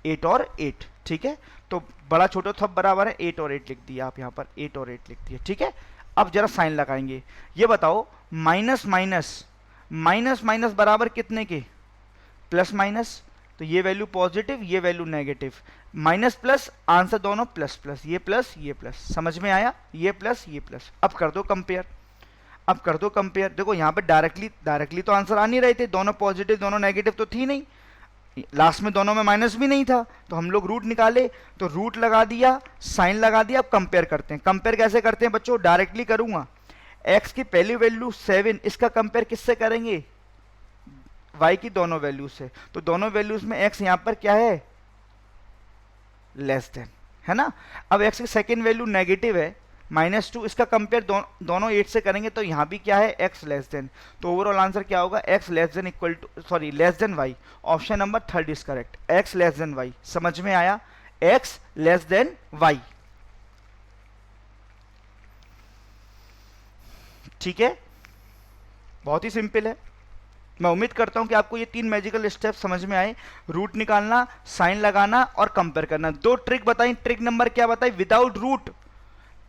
8 और 8, ठीक है। तो बड़ा छोटा सब बराबर है, 8 और 8 लिख दिया आप यहाँ पर, 8 और 8 लिख दिया, ठीक है। अब जरा साइन लगाएंगे। ये बताओ माइनस माइनस, माइनस माइनस बराबर कितने के, प्लस माइनस, तो ये वैल्यू पॉजिटिव, ये value negative, minus plus, answer दोनों प्लस प्लस, ये प्लस ये प्लस, समझ में आया, ये प्लस ये प्लस। अब कर दो कंपेयर, अब कर दो कंपेयर। देखो यहाँ पे डायरेक्टली तो आंसर आ नहीं रहे थे, दोनों पॉजिटिव दोनों नेगेटिव तो थी नहीं, लास्ट में दोनों में माइनस भी नहीं था, तो हम लोग रूट निकाले, तो रूट लगा दिया, साइन लगा दिया। अब कंपेयर करते हैं। कंपेयर कैसे करते हैं बच्चों, डायरेक्टली करूंगा। x की पहली वैल्यू 7, इसका कंपेयर किससे करेंगे, y की दोनों वैल्यू से। तो दोनों वैल्यूज में x यहां पर क्या है, लेस देन, है ना। अब x की सेकेंड वैल्यू नेगेटिव है, -2, इसका कंपेयर दोनों 8 से करेंगे, तो यहां भी क्या है, x लेस देन। तो ओवरऑल आंसर क्या होगा, x less than equal to, sorry less than y। Option number 3 is correct, x less than y। समझ में आया, x लेस देन y, ठीक है। बहुत ही सिंपल है। मैं उम्मीद करता हूं कि आपको ये 3 मैजिकल स्टेप समझ में आए, रूट निकालना, साइन लगाना और कंपेयर करना। 2 ट्रिक बताई, ट्रिक नंबर क्या बताई, विदाउट रूट,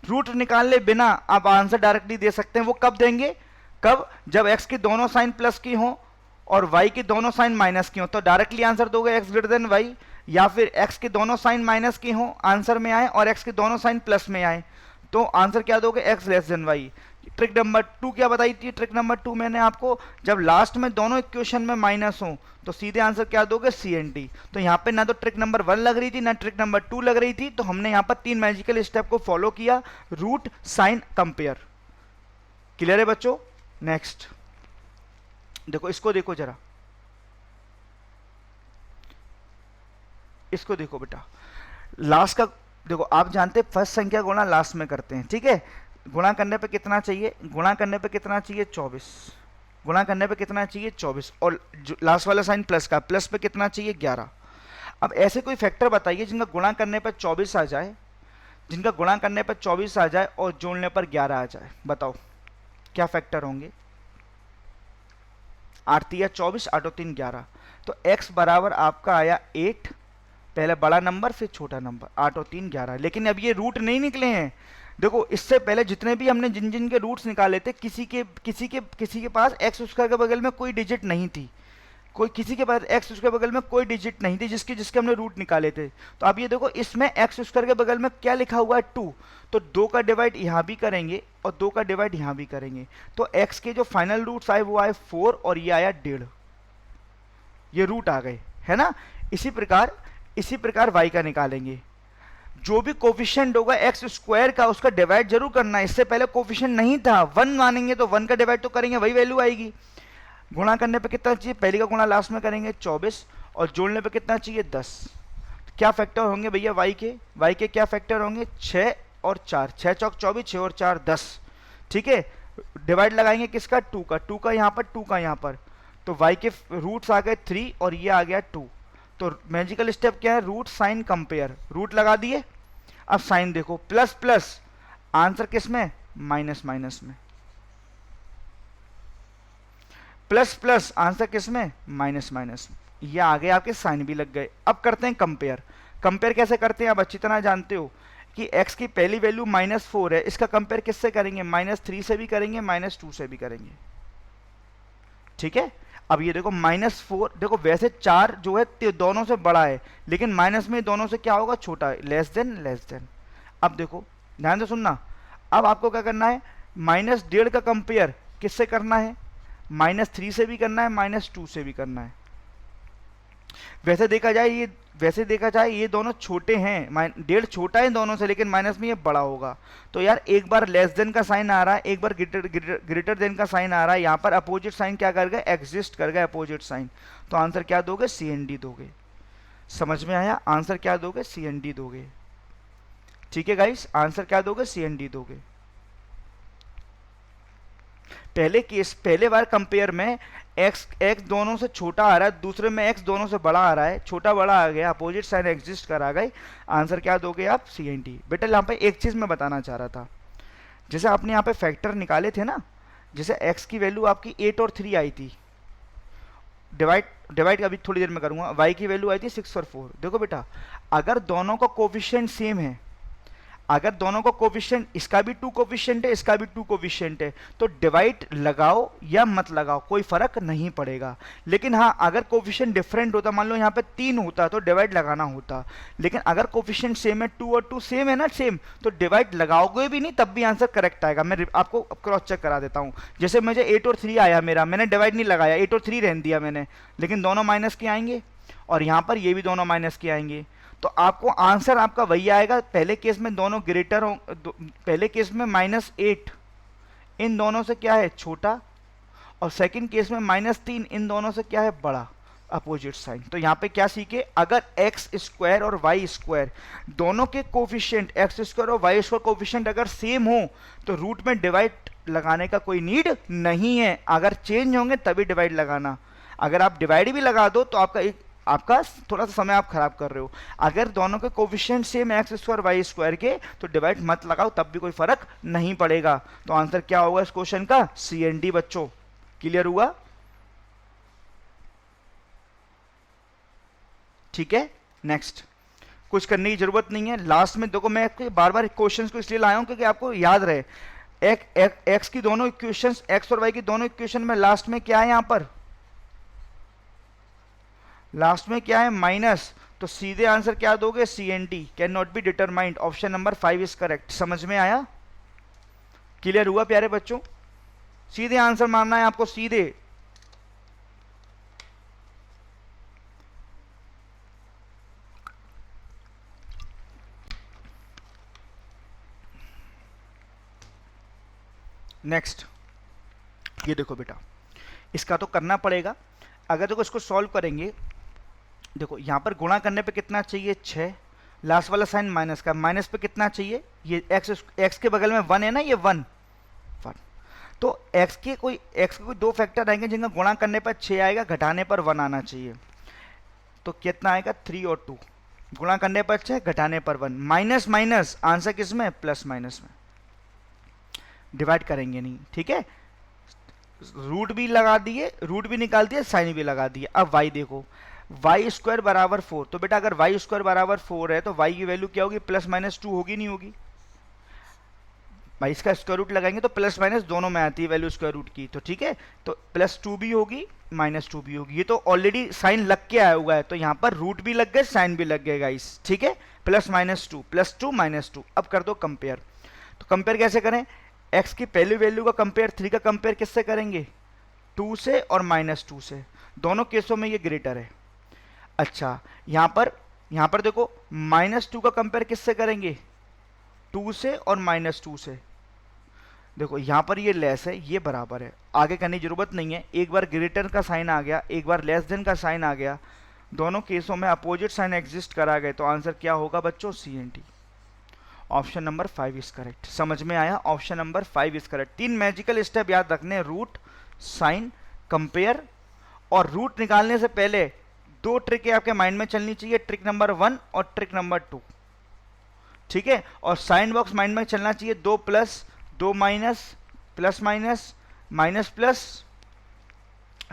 रूट निकालने बिना आप आंसर डायरेक्टली दे सकते हैं। वो कब देंगे, कब, जब x की दोनों साइन प्लस की हो और y की दोनों साइन माइनस की हो, तो डायरेक्टली आंसर दोगे x ग्रेटर देन y। या फिर x की दोनों साइन माइनस की हो, आंसर में आए, और x की दोनों साइन प्लस में आए, तो आंसर क्या दोगे, x less than y। Trick number 2 क्या बताई थी, ट्रिक नंबर 2 मैंने आपको, जब लास्ट में दोनों इक्वेशन में माइनस हो तो सीधे आंसर क्या दोगे, CNT। तो यहाँ पे ना तो ट्रिक नंबर 1 लग रही थी ना ट्रिक नंबर 2 लग रही थी, तो हमने यहाँ पर 3 मैजिकल स्टेप को फॉलो किया, रूट, साइन, कंपेयर। क्लियर है बच्चों। नेक्स्ट देखो, इसको देखो जरा, इसको देखो बेटा, लास्ट का देखो, आप जानते हैं फर्स्ट संख्या गुणा लास्ट में करते हैं, ठीक है। गुणा करने पे कितना चाहिए, गुणा करने पे कितना चाहिए, 24, गुणा करने पे कितना चाहिए, 24, और लास्ट वाला साइन प्लस का, प्लस पे कितना चाहिए, 11। अब ऐसे कोई फैक्टर बताइए जिनका गुणा करने पर 24 आ जाए, जिनका गुणा करने पर 24 आ जाए और जोड़ने पर 11 आ जाए। बताओ क्या फैक्टर होंगे, 8 3 24, 8 और 3 11। तो x बराबर आपका आया 8, पहले बड़ा नंबर फिर छोटा नंबर, 8 और 3 11। लेकिन अब ये रूट नहीं निकले हैं। देखो इससे पहले जितने भी हमने जिन जिन के रूट्स निकाले थे, किसी के पास एक्स स्क्वायर के बगल में कोई डिजिट नहीं थी, कोई किसी के पास एक्स स्क्वायर के बगल में कोई डिजिट नहीं थी जिसके हमने रूट निकाले थे। तो अब ये देखो, इसमें एक्स स्क्वायर के बगल में क्या लिखा हुआ है, 2, तो 2 का डिवाइड यहाँ भी करेंगे और 2 का डिवाइड यहाँ भी करेंगे, तो x के जो फाइनल रूट्स आए वो आए 4 और ये आया 1.5, ये रूट आ गए, है ना। इसी प्रकार y का निकालेंगे। जो भी कोफिशिएंट होगा एक्स स्क्वायर का, उसका डिवाइड जरूर करना है। इससे पहले कोफिशिएंट नहीं था, 1 मानेंगे तो 1 का डिवाइड तो करेंगे, वही वैल्यू आएगी। गुणा करने पे कितना चाहिए, पहले का गुणा लास्ट में करेंगे 24, और जोड़ने पे कितना चाहिए, 10। क्या फैक्टर होंगे भैया y के क्या फैक्टर होंगे, 6 और 4, 6 चौक 24, 6 और 4 10, ठीक है। डिवाइड लगाएंगे किसका, 2 का, 2 का यहाँ पर, 2 का यहाँ पर, तो y के रूट्स आ गए 3 और ये आ गया 2। तो मैजिकल स्टेप क्या है, रूट साइन कंपेयर, रूट लगा दिए, अब साइन देखो, प्लस प्लस, आंसर किस में, माइनस माइनस में, प्लस प्लस आंसर किस में, माइनस माइनस में, ये आ गए आपके साइन भी लग गए। अब करते हैं कंपेयर। कंपेयर कैसे करते हैं आप अच्छी तरह जानते हो कि x की पहली वैल्यू -4 है, इसका कंपेयर किससे करेंगे, -3 से भी करेंगे, -2 से भी करेंगे, ठीक है। अब ये देखो -4, देखो वैसे 4 जो है दोनों से बड़ा है, लेकिन माइनस में दोनों से क्या होगा, छोटा है, लेस देन लेस देन। अब देखो ध्यान से सुनना, अब आपको क्या करना है, -1.5 का कंपेयर किससे करना है, -3 से भी करना है, -2 से भी करना है। वैसे देखा जाए ये दोनों छोटे हैं, 1.5 छोटा है दोनों से, लेकिन माइनस में ये बड़ा होगा। तो यार एक बार लेस देन का साइन आ रहा है, एक बार ग्रेटर देन का साइन आ रहा है, यहाँ पर अपोजिट साइन क्या कर गए, एग्जिस्ट कर गए अपोजिट साइन। तो आंसर क्या दोगे, CND दोगे। समझ में आया, आंसर क्या दोगे, CND दोगे। ठीक है गाइस, आंसर क्या दोगे, CND दोगे। पहले बार कंपेयर में x दोनों से छोटा आ रहा है, दूसरे में x दोनों से बड़ा आ रहा है, छोटा बड़ा आ गया, अपोजिट साइन एग्जिस्ट करा गए, आंसर क्या दोगे आप, CND। बेटा यहाँ पे एक चीज मैं बताना चाह रहा था, जैसे आपने यहाँ पे फैक्टर निकाले थे ना, जैसे x की वैल्यू आपकी 8 और 3 आई थी, डिवाइड अभी थोड़ी देर में करूंगा, y की वैल्यू आई थी 6 और 4। देखो बेटा, अगर दोनों का कोफिशिएंट सेम है, अगर दोनों का कोफिशिएंट, इसका भी 2 कोफिशिएंट है, इसका भी 2 कोफिशिएंट है, तो डिवाइड लगाओ या मत लगाओ कोई फर्क नहीं पड़ेगा। लेकिन हाँ, अगर कोफिशिएंट डिफरेंट होता, मान लो यहाँ पे 3 होता तो डिवाइड लगाना होता, लेकिन अगर कोफिशिएंट सेम है, 2 और 2 सेम है ना, सेम, तो डिवाइड लगाओगे भी नहीं तब भी आंसर करेक्ट आएगा। मैं आपको क्रॉस चेक करा देता हूँ। जैसे मुझे 8 और 3 आया मेरा, मैंने डिवाइड नहीं लगाया, 8 और 3 रहने दिया मैंने, लेकिन दोनों माइनस के आएंगे, और यहाँ पर ये भी दोनों माइनस के आएंगे, तो आपको आंसर आपका वही आएगा। पहले केस में दोनों ग्रेटर हो, पहले केस में -8 इन दोनों से क्या है, छोटा, और सेकंड केस में -3 इन दोनों से क्या है, बड़ा, अपोजिट साइन। तो यहाँ पे क्या सीखे, अगर एक्स स्क्वायर और वाई स्क्वायर दोनों के कोफिशिएंट, एक्स स्क्वायर और वाई स्क्वायर कोफिशिएंट अगर सेम हो, तो रूट में डिवाइड लगाने का कोई नीड नहीं है। अगर चेंज होंगे तभी डिवाइड लगाना। अगर आप डिवाइड भी लगा दो तो आपका थोड़ा सा समय आप खराब कर रहे हो। अगर दोनों के coefficient same x square y square के, तो डिवाइड मत लगाओ, तब भी कोई फर्क नहीं पड़ेगा। तो आंसर क्या होगा इस क्वेश्चन का, CND बच्चों। क्लियर हुआ, ठीक है। नेक्स्ट, कुछ करने की जरूरत नहीं है। लास्ट में देखो, मैं बार बार क्वेश्चंस को इसलिए लाया हूं क्योंकि आपको याद रहे, एक्स की दोनों इक्वेशंस, एक्स और वाई की दोनों इक्वेशन में लास्ट में क्या है, यहां पर लास्ट में क्या है, माइनस। तो सीधे आंसर क्या दोगे, CND, can not be determined. Option number 5 is correct. समझ में आया, क्लियर हुआ प्यारे बच्चों। सीधे आंसर मानना है आपको, सीधे। नेक्स्ट, ये देखो बेटा, इसका तो करना पड़ेगा। अगर देखो इसको सॉल्व करेंगे, देखो यहां पर गुणा करने पे कितना चाहिए, 6, लास्ट वाला साइन माइनस का, माइनस पे कितना चाहिए, ये एक्स के बगल में 1 है ना, ये 1, तो एक्स के कोई दो फैक्टर आएंगे जिनका गुणा करने पर 6 आएगा, घटाने पर 1 आना चाहिए। तो कितना आएगा, 3 और 2, गुणा करने पर 6, घटाने पर 1, माइनस माइनस, आंसर किस में, प्लस माइनस में। डिवाइड करेंगे नहीं, ठीक है। रूट भी लगा दिए, रूट भी निकाल दिए, साइन भी लगा दिए। अब y देखो, वाई स्क्वायर बराबर 4, तो बेटा अगर वाई स्क्वायर बराबर 4 है तो y की वैल्यू क्या होगी, +-2 होगी, नहीं होगी भाई। इसका स्क्वायर रूट लगाएंगे तो प्लस माइनस दोनों में आती है वैल्यू स्क्वायर रूट की, तो ठीक है। तो +2 भी होगी, -2 भी होगी। ये तो ऑलरेडी साइन लग के आया हुआ है, तो यहाँ पर रूट भी लग गए, साइन भी लग गए गाइस, ठीक है। +-2, +2 -2। अब कर दो कंपेयर। तो कंपेयर कैसे करें, x की पहली वैल्यू का कंपेयर 3 का कंपेयर किससे करेंगे, 2 से और -2 से। दोनों केसों में ये ग्रेटर है। अच्छा, यहाँ पर देखो -2 का कंपेयर किससे करेंगे, 2 से और -2 से। देखो यहाँ पर ये लेस है, ये बराबर है, आगे करने की जरूरत नहीं है। एक बार ग्रेटर का साइन आ गया, एक बार लेस देन का साइन आ गया, दोनों केसों में अपोजिट साइन एग्जिस्ट करा गए, तो आंसर क्या होगा बच्चों, CND। Option number 5 is correct. समझ में आया, option number 5 is correct. 3 magical step याद रखने, रूट, साइन, कंपेयर। और रूट निकालने से पहले 2 ट्रिक आपके माइंड में चलनी चाहिए, ट्रिक नंबर 1 और ट्रिक नंबर 2, ठीक है। और साइन बॉक्स माइंड में चलना चाहिए, 2 plus 2 minus, plus minus, minus plus.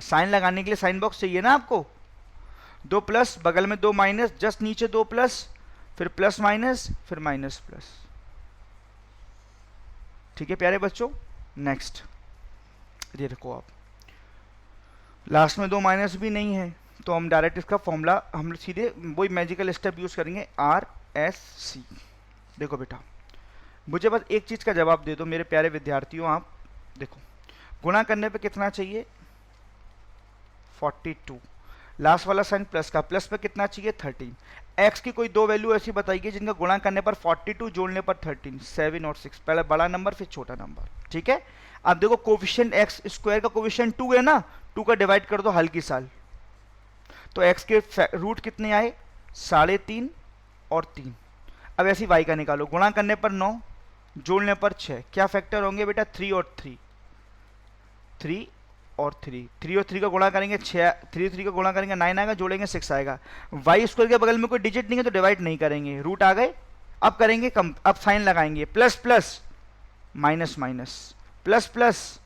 Sign लगाने के लिए साइन बॉक्स चाहिए ना आपको, 2 प्लस, बगल में 2 माइनस, जस्ट नीचे 2 प्लस, फिर प्लस माइनस, फिर माइनस प्लस, ठीक है प्यारे बच्चों। नेक्स्ट ये देखो आप, लास्ट में 2 माइनस भी नहीं है, तो हम डायरेक्ट इसका फॉर्मूला हम सीधे वही मैजिकल स्टेप यूज करेंगे, आर एस सी। देखो बेटा, मुझे बस एक चीज का जवाब दे दो मेरे प्यारे विद्यार्थियों। आप देखो, गुणा करने पे कितना चाहिए, 42, लास्ट वाला साइन प्लस का, प्लस पे कितना चाहिए, 13। एक्स की कोई 2 वैल्यू ऐसी बताइए जिनका गुणा करने पर 42, जोड़ने पर 13, 7 और 6, पहले बड़ा नंबर फिर छोटा नंबर, ठीक है। अब देखो कोफिशिएंट एक्स स्क्वायर का कोफिशिएंट 2 है ना, 2 का डिवाइड कर दो हल्की साल, तो एक्स के रूट कितने आए, 3.5 और 3। अब ऐसी वाई का निकालो, गुणा करने पर 9, जोड़ने पर 6, क्या फैक्टर होंगे बेटा, 3 और 3, 3 और 3, 3 और 3 का गुणा करेंगे 6, 3 3 का गुणा करेंगे 9 आएगा, जोड़ेंगे 6 आएगा। वाई स्क्वायर के बगल में कोई डिजिट नहीं है तो डिवाइड नहीं करेंगे, रूट आ गए। अब करेंगे कम, अब साइन लगाएंगे, plus plus minus minus, plus plus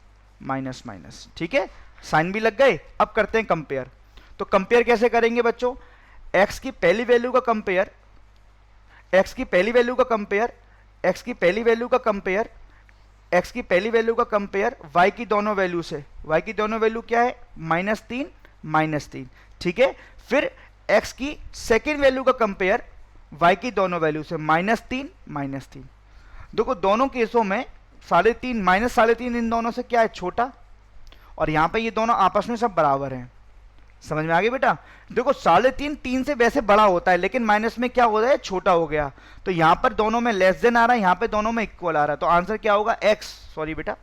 minus minus, ठीक है, साइन भी लग गए। अब करते हैं कंपेयर। तो कंपेयर कैसे करेंगे बच्चों, एक्स की पहली वैल्यू का कंपेयर, एक्स की पहली वैल्यू का कंपेयर, एक्स की पहली वैल्यू का कंपेयर, एक्स की पहली वैल्यू का कंपेयर वाई की दोनों वैल्यू से। वाई की दोनों वैल्यू क्या है, -3 -3, ठीक है। फिर एक्स की सेकेंड वैल्यू का कंपेयर वाई की दोनों वैल्यू से, -3 -3। देखो दोनों केसों में 3.5 -3.5 इन दोनों से क्या है, छोटा, और यहां पे ये दोनों आपस में सब बराबर हैं। समझ में आ गई बेटा। देखो 3.5 3 से वैसे बड़ा होता है, लेकिन माइनस में क्या हो रहा है, छोटा हो गया। तो यहां पर दोनों में लेस देन आ रहा है, यहां पे दोनों में इक्वल आ रहा है। तो आंसर क्या होगा, एक्स, सॉरी बेटा,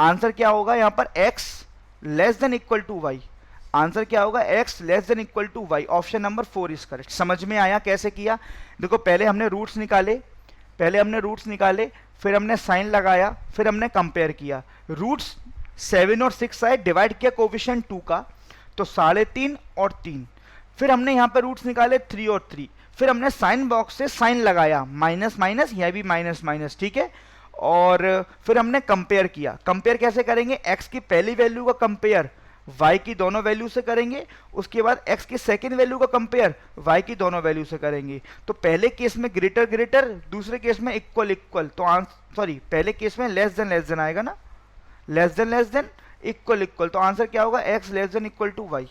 आंसर क्या होगा यहां पर, x less than equal to y. Answer क्या होगा, x less than equal to y. Option number 4 is correct. समझ में आया कैसे किया। देखो पहले हमने रूट्स निकाले, फिर हमने साइन लगाया, फिर हमने कंपेयर किया। रूट्स 7 और 6 आए, डिवाइड किया कोफिशिएंट 2 का, तो 3.5 और 3। फिर हमने यहाँ पे रूट्स निकाले 3 और 3, फिर हमने साइन बॉक्स से साइन लगाया, माइनस माइनस, यह भी माइनस माइनस, ठीक है। और फिर हमने कंपेयर किया। कंपेयर कैसे करेंगे, एक्स की पहली वैल्यू का कंपेयर वाई की दोनों वैल्यू से करेंगे, उसके बाद एक्स की सेकेंड वैल्यू का कंपेयर वाई की दोनों वैल्यू से करेंगे। तो पहले केस में ग्रेटर ग्रेटर, दूसरे केस में इक्वल इक्वल, तो सॉरी पहले केस में लेस देन आएगा ना, लेस देन इक्वल इक्वल, तो आंसर क्या होगा, x less than equal to y.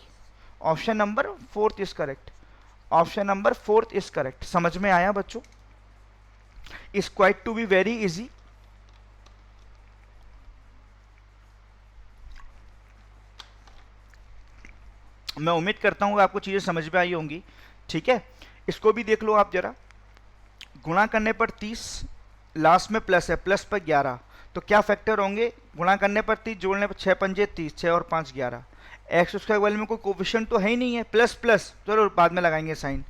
Option number 4 is correct. Option number 4 is correct. समझ में आया बच्चों, is quite to be very easy. मैं उम्मीद करता हूं कि आपको चीजें समझ में आई होंगी, ठीक है। इसको भी देख लो आप जरा, गुणा करने पर 30, लास्ट में प्लस है, प्लस पर 11, तो क्या फैक्टर होंगे, गुणा करने पर 30, जोड़ने पर 6 पंजे 30, 6 और 5 11। एक्स उसके वैल्यू में कोई कोफिशिएंट तो है ही नहीं है, प्लस प्लस, चलो बाद में लगाएंगे साइन।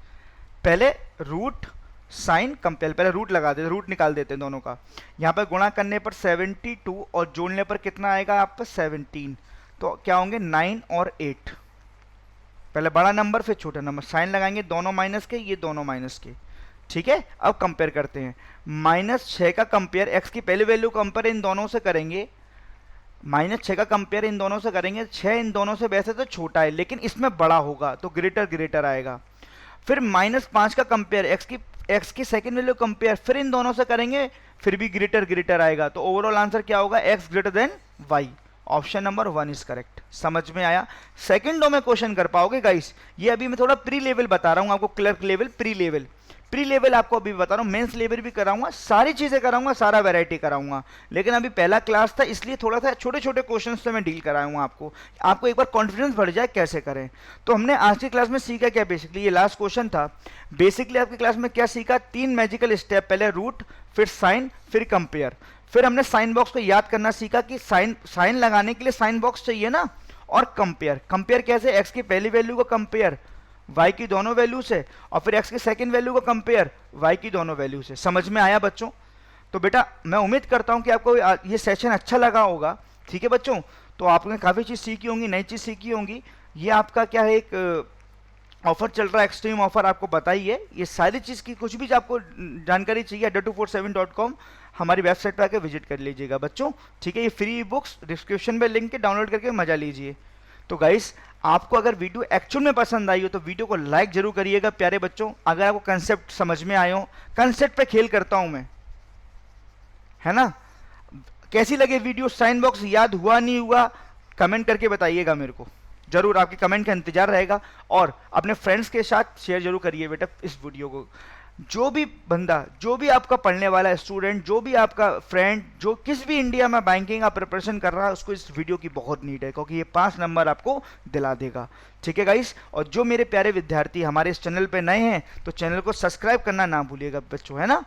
पहले रूट साइन कंपेयर, पहले रूट लगा देते, रूट निकाल देते हैं दोनों का। यहाँ पर गुणा करने पर 72 और जोड़ने पर कितना आएगा आपका 17, तो क्या होंगे 9 और 8। पहले बड़ा नंबर फिर छोटा नंबर, साइन लगाएंगे, दोनों माइनस के, ये दोनों माइनस के, ठीक है। अब कंपेयर करते हैं, -6 का कंपेयर, एक्स की पहली वैल्यू कंपेयर इन दोनों से करेंगे, -6 का कंपेयर इन दोनों से करेंगे। 6 इन दोनों से वैसे तो छोटा है, लेकिन इसमें बड़ा होगा, तो ग्रेटर ग्रेटर आएगा। फिर -5 का कंपेयर, एक्स की सेकेंड वैल्यू कंपेयर, फिर इन दोनों से करेंगे, फिर भी ग्रेटर ग्रेटर आएगा। तो ओवरऑल आंसर क्या होगा, x greater than y. Option number 1 is correct. समझ में आया। सेकंडों में क्वेश्चन कर पाओगे गाइस, ये अभी मैं थोड़ा प्री लेवल बता रहा हूं आपको, क्लर्क लेवल, प्री लेवल आपको अभी बता रहा हूँ, मेंस लेवल भी कराऊंगा, सारी चीजें कराऊंगा, सारा वैरायटी कराऊंगा। लेकिन अभी पहला क्लास था, इसलिए थोड़ा सा छोटे छोटे क्वेश्चन से मैं डील कराऊंगा आपको एक बार कॉन्फिडेंस बढ़ जाए कैसे करें। तो हमने आज की क्लास में सीखा क्या, बेसिकली ये लास्ट क्वेश्चन था। बेसिकली आपकी क्लास में क्या सीखा, 3 मैजिकल स्टेप, पहले रूट, फिर साइन, फिर कंपेयर। फिर हमने साइन बॉक्स को याद करना सीखा कि साइन लगाने के लिए साइन बॉक्स चाहिए ना, और कंपेयर कैसे, एक्स की पहली वैल्यू को कंपेयर वाई की दोनों वैल्यू से, और फिर एक्स की सेकंड वैल्यू को कंपेयर वाई की दोनों वैल्यू से। समझ में आया बच्चों। तो बेटा मैं उम्मीद करता हूँ कि आपको ये सेशन अच्छा लगा होगा। ठीक है बच्चों, तो आपने काफ़ी चीज़ सीखी होंगी, नई चीज़ सीखी होंगी। ये आपका क्या है, एक ऑफर चल रहा है, एक्सट्रीम ऑफर आपको बताइए। ये सारी चीज़ की कुछ भी आपको जानकारी चाहिए adda247.com हमारी वेबसाइट पर आकर विजिट कर लीजिएगा बच्चों। ठीक है, ये फ्री बुक्स डिस्क्रिप्शन में लिंक के डाउनलोड करके मजा लीजिए। तो गाइस, आपको अगर वीडियो एक्चुअल में पसंद आई हो तो वीडियो को लाइक जरूर करिएगा प्यारे बच्चों। अगर आपको कंसेप्ट समझ में आए हो, कंसेप्ट पे खेल करता हूं मैं, है ना। कैसी लगे वीडियो, साइन बॉक्स याद हुआ नहीं हुआ कमेंट करके बताइएगा मेरे को, जरूर आपके कमेंट का इंतजार रहेगा। और अपने फ्रेंड्स के साथ शेयर जरूर करिए बेटा इस वीडियो को। जो भी बंदा, जो भी आपका पढ़ने वाला स्टूडेंट, जो भी आपका फ्रेंड, जो किस भी इंडिया में बैंकिंग का प्रिपरेशन कर रहा है, उसको इस वीडियो की बहुत नीड है, क्योंकि ये 5 नंबर आपको दिला देगा। ठीक है गाइस, और जो मेरे प्यारे विद्यार्थी हमारे इस चैनल पे नए हैं तो चैनल को सब्सक्राइब करना ना भूलिएगा बच्चों, है ना।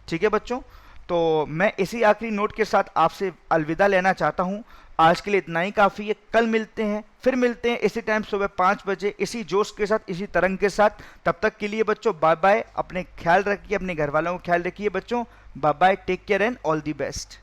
ठीक है बच्चों, तो मैं इसी आखिरी नोट के साथ आपसे अलविदा लेना चाहता हूँ। आज के लिए इतना ही काफ़ी है। कल मिलते हैं, फिर मिलते हैं इसी टाइम सुबह 5 बजे, इसी जोश के साथ, इसी तरंग के साथ। तब तक के लिए बच्चों बाय बाय, अपने ख्याल रखिए, अपने घर वालों को ख्याल रखिए बच्चों। Bye bye, take care and all the best.